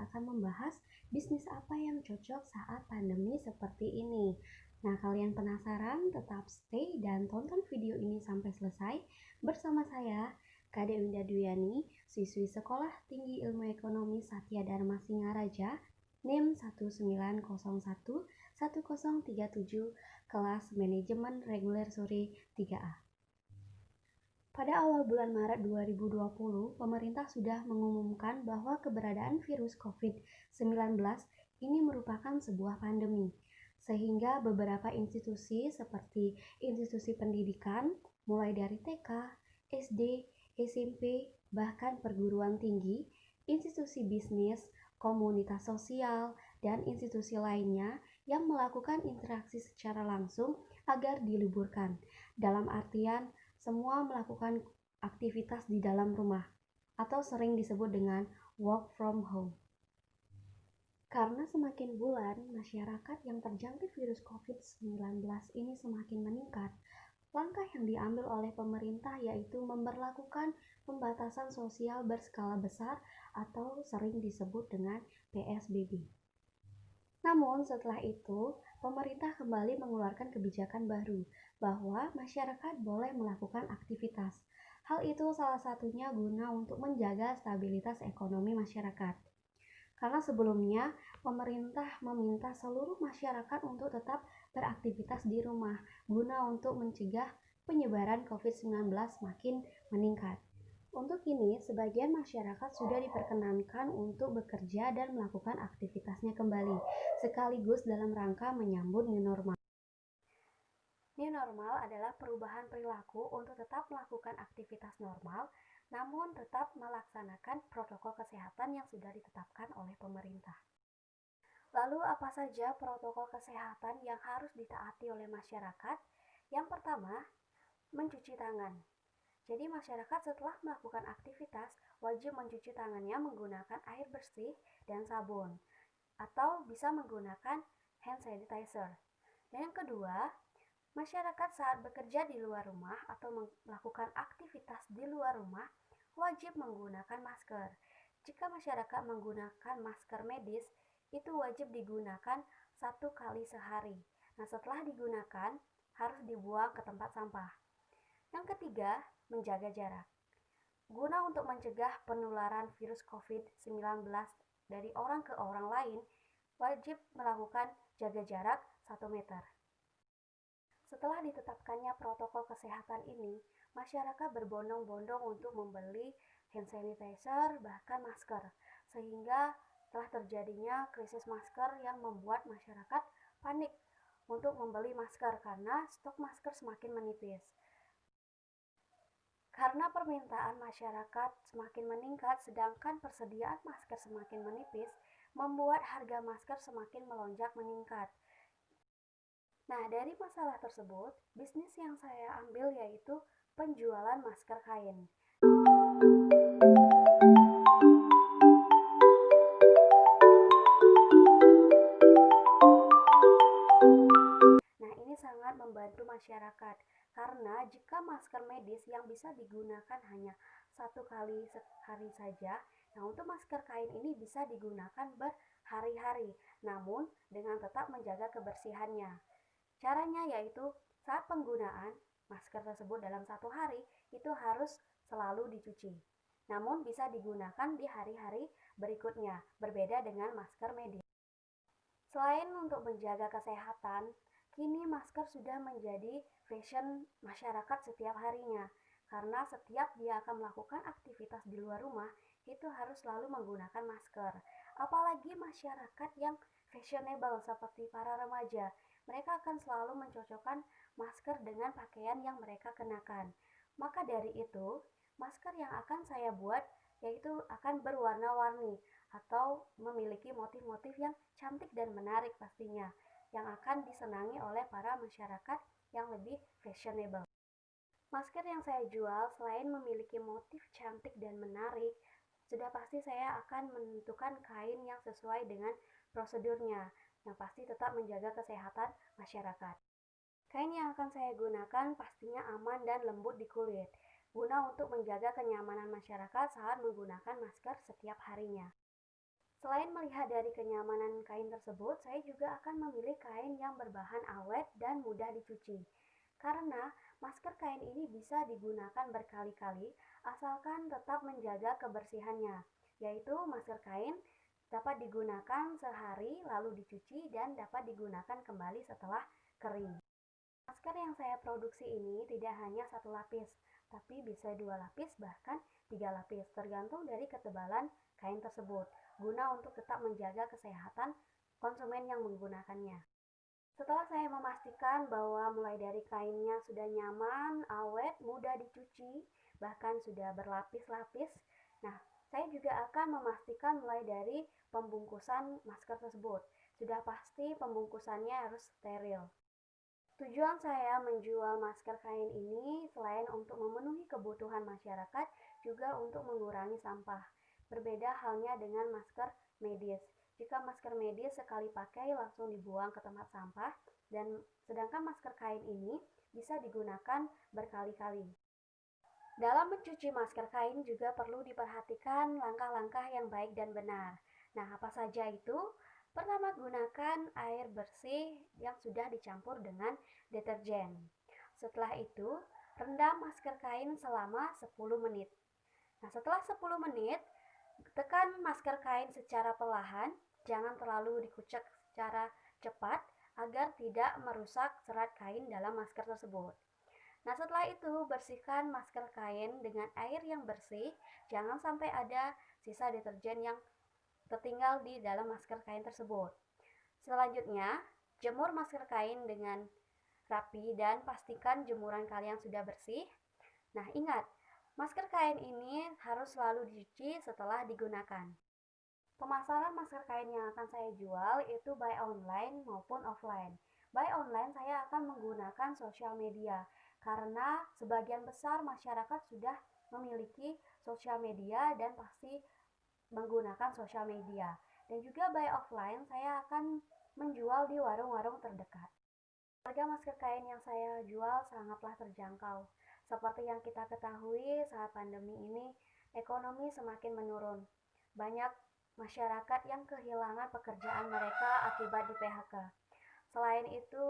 akan membahas bisnis apa yang cocok saat pandemi seperti ini. Nah, kalian penasaran? Tetap stay dan tonton video ini sampai selesai bersama saya, Kade Winda Duyani, siswi Sekolah Tinggi Ilmu Ekonomi Satya Dharma Singaraja, NIM 19011037, kelas Manajemen Reguler Sore 3A. Pada awal bulan Maret 2020, pemerintah sudah mengumumkan bahwa keberadaan virus COVID-19 ini merupakan sebuah pandemi, sehingga beberapa institusi seperti institusi pendidikan, mulai dari TK, SD, SMP, bahkan perguruan tinggi, institusi bisnis, komunitas sosial, dan institusi lainnya yang melakukan interaksi secara langsung agar diliburkan, dalam artian semua melakukan aktivitas di dalam rumah atau sering disebut dengan work from home. Karena semakin bulan masyarakat yang terjangkit virus COVID-19 ini semakin meningkat, langkah yang diambil oleh pemerintah yaitu memberlakukan pembatasan sosial berskala besar atau sering disebut dengan PSBB. Namun setelah itu, pemerintah kembali mengeluarkan kebijakan baru bahwa masyarakat boleh melakukan aktivitas. Hal itu salah satunya guna untuk menjaga stabilitas ekonomi masyarakat. Karena sebelumnya, pemerintah meminta seluruh masyarakat untuk tetap beraktivitas di rumah guna untuk mencegah penyebaran COVID-19 makin meningkat. Untuk ini, sebagian masyarakat sudah diperkenankan untuk bekerja dan melakukan aktivitasnya kembali, sekaligus dalam rangka menyambut new normal. New normal adalah perubahan perilaku untuk tetap melakukan aktivitas normal, namun tetap melaksanakan protokol kesehatan yang sudah ditetapkan oleh pemerintah. Lalu apa saja protokol kesehatan yang harus ditaati oleh masyarakat? Yang pertama, mencuci tangan. Jadi masyarakat setelah melakukan aktivitas wajib mencuci tangannya menggunakan air bersih dan sabun, atau bisa menggunakan hand sanitizer. Dan yang kedua, masyarakat saat bekerja di luar rumah atau melakukan aktivitas di luar rumah wajib menggunakan masker. Jika masyarakat menggunakan masker medis, itu wajib digunakan 1 kali sehari. Nah, setelah digunakan harus dibuang ke tempat sampah. Yang ketiga, menjaga jarak. Guna untuk mencegah penularan virus COVID-19 dari orang ke orang lain, wajib melakukan jaga jarak 1 meter. Setelah ditetapkannya protokol kesehatan ini, masyarakat berbondong-bondong untuk membeli hand sanitizer bahkan masker, sehingga telah terjadinya krisis masker yang membuat masyarakat panik untuk membeli masker karena stok masker semakin menipis. Karena permintaan masyarakat semakin meningkat sedangkan persediaan masker semakin menipis, membuat harga masker semakin melonjak meningkat. Nah, dari masalah tersebut, bisnis yang saya ambil yaitu penjualan masker kain. Nah, ini sangat membantu masyarakat. Karena jika masker medis yang bisa digunakan hanya 1 kali sehari saja, nah untuk masker kain ini bisa digunakan berhari-hari, namun dengan tetap menjaga kebersihannya. Caranya yaitu saat penggunaan masker tersebut dalam 1 hari itu harus selalu dicuci. Namun bisa digunakan di hari-hari berikutnya, berbeda dengan masker medis. Selain untuk menjaga kesehatan, kini masker sudah menjadi fashion masyarakat setiap harinya, karena setiap dia akan melakukan aktivitas di luar rumah, itu harus selalu menggunakan masker. Apalagi masyarakat yang fashionable seperti para remaja, mereka akan selalu mencocokkan masker dengan pakaian yang mereka kenakan. Maka dari itu, masker yang akan saya buat yaitu akan berwarna-warni atau memiliki motif-motif yang cantik dan menarik pastinya, yang akan disenangi oleh para masyarakat yang lebih fashionable. Masker yang saya jual selain memiliki motif cantik dan menarik, sudah pasti saya akan menentukan kain yang sesuai dengan prosedurnya, yang pasti tetap menjaga kesehatan masyarakat. Kain yang akan saya gunakan pastinya aman dan lembut di kulit, guna untuk menjaga kenyamanan masyarakat saat menggunakan masker setiap harinya. Selain melihat dari kenyamanan kain tersebut, saya juga akan memilih kain yang berbahan awet dan mudah dicuci. Karena masker kain ini bisa digunakan berkali-kali asalkan tetap menjaga kebersihannya, yaitu masker kain dapat digunakan sehari lalu dicuci dan dapat digunakan kembali setelah kering. Masker yang saya produksi ini tidak hanya satu lapis, tapi bisa dua lapis bahkan tiga lapis, tergantung dari ketebalan kain tersebut, guna untuk tetap menjaga kesehatan konsumen yang menggunakannya. Setelah saya memastikan bahwa mulai dari kainnya sudah nyaman, awet, mudah dicuci, bahkan sudah berlapis-lapis, nah saya juga akan memastikan mulai dari pembungkusan masker tersebut. Sudah pasti pembungkusannya harus steril. Tujuan saya menjual masker kain ini selain untuk memenuhi kebutuhan masyarakat, juga untuk mengurangi sampah. Berbeda halnya dengan masker medis. Jika masker medis sekali pakai langsung dibuang ke tempat sampah, dan sedangkan masker kain ini bisa digunakan berkali-kali. Dalam mencuci masker kain juga perlu diperhatikan langkah-langkah yang baik dan benar. Nah, apa saja itu? Pertama, gunakan air bersih yang sudah dicampur dengan deterjen. Setelah itu, rendam masker kain selama 10 menit. Nah, setelah 10 menit, tekan masker kain secara perlahan, jangan terlalu dikucek secara cepat agar tidak merusak serat kain dalam masker tersebut. Nah, setelah itu bersihkan masker kain dengan air yang bersih, jangan sampai ada sisa deterjen yang tertinggal di dalam masker kain tersebut. Selanjutnya, jemur masker kain dengan rapi dan pastikan jemuran kalian sudah bersih. Nah, ingat, masker kain ini harus selalu dicuci setelah digunakan. Pemasaran masker kain yang akan saya jual itu by online maupun offline. By online saya akan menggunakan sosial media karena sebagian besar masyarakat sudah memiliki sosial media dan pasti menggunakan sosial media. Dan juga by offline saya akan menjual di warung-warung terdekat. Harga masker kain yang saya jual sangatlah terjangkau. Seperti yang kita ketahui saat pandemi ini, ekonomi semakin menurun. Banyak masyarakat yang kehilangan pekerjaan mereka akibat di PHK. Selain itu,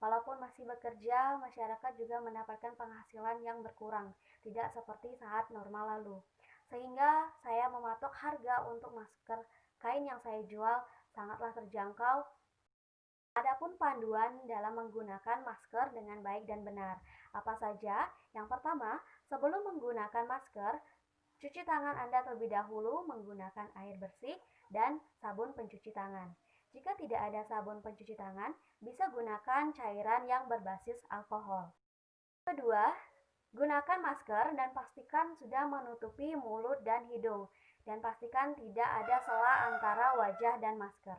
walaupun masih bekerja, masyarakat juga mendapatkan penghasilan yang berkurang, tidak seperti saat normal lalu. Sehingga saya mematok harga untuk masker kain yang saya jual sangatlah terjangkau. Adapun panduan dalam menggunakan masker dengan baik dan benar. Apa saja? Yang pertama, sebelum menggunakan masker, cuci tangan Anda terlebih dahulu menggunakan air bersih dan sabun pencuci tangan. Jika tidak ada sabun pencuci tangan, bisa gunakan cairan yang berbasis alkohol. Kedua, gunakan masker dan pastikan sudah menutupi mulut dan hidung, dan pastikan tidak ada sela antara wajah dan masker.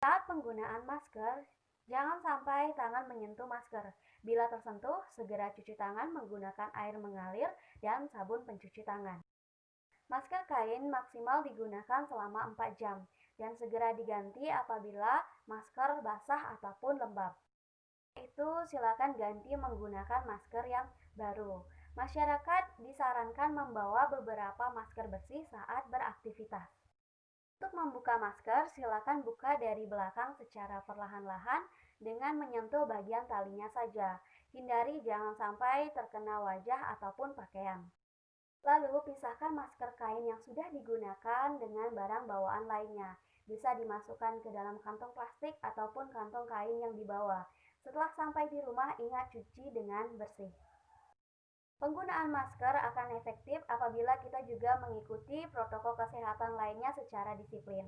Saat penggunaan masker, jangan sampai tangan menyentuh masker. Bila tersentuh, segera cuci tangan menggunakan air mengalir dan sabun pencuci tangan. Masker kain maksimal digunakan selama 4 jam dan segera diganti apabila masker basah ataupun lembab. Itu silakan ganti menggunakan masker yang baru. Masyarakat disarankan membawa beberapa masker bersih saat beraktivitas. Untuk membuka masker, silakan buka dari belakang secara perlahan-lahan dengan menyentuh bagian talinya saja. Hindari jangan sampai terkena wajah ataupun pakaian. Lalu, pisahkan masker kain yang sudah digunakan dengan barang bawaan lainnya. Bisa dimasukkan ke dalam kantong plastik ataupun kantong kain yang dibawa. Setelah sampai di rumah, ingat cuci dengan bersih. Penggunaan masker akan efektif apabila kita juga mengikuti protokol kesehatan lainnya secara disiplin.